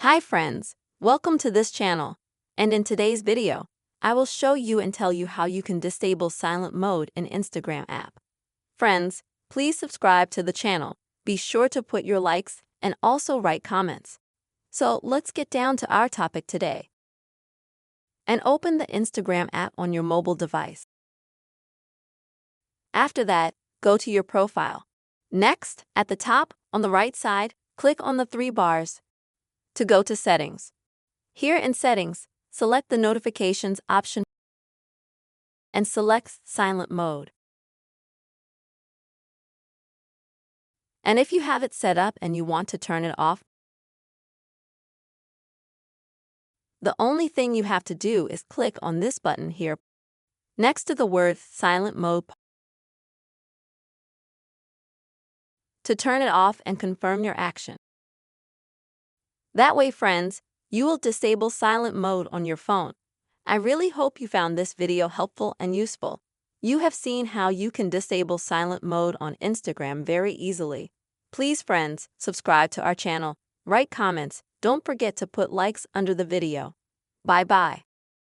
Hi friends, welcome to this channel. And in today's video, I will show you and tell you how you can disable silent mode in Instagram app. Friends, please subscribe to the channel. Be sure to put your likes and also write comments. So let's get down to our topic today. And open the Instagram app on your mobile device. After that, go to your profile. Next, at the top, on the right side, click on the three bars to go to Settings. Here in Settings, select the Notifications option and select Silent Mode. And if you have it set up and you want to turn it off, the only thing you have to do is click on this button here, next to the word Silent Mode, to turn it off and confirm your action. That way, friends, you will disable silent mode on your phone. I really hope you found this video helpful and useful. You have seen how you can disable silent mode on Instagram very easily. Please, friends, subscribe to our channel, write comments, don't forget to put likes under the video. Bye-bye.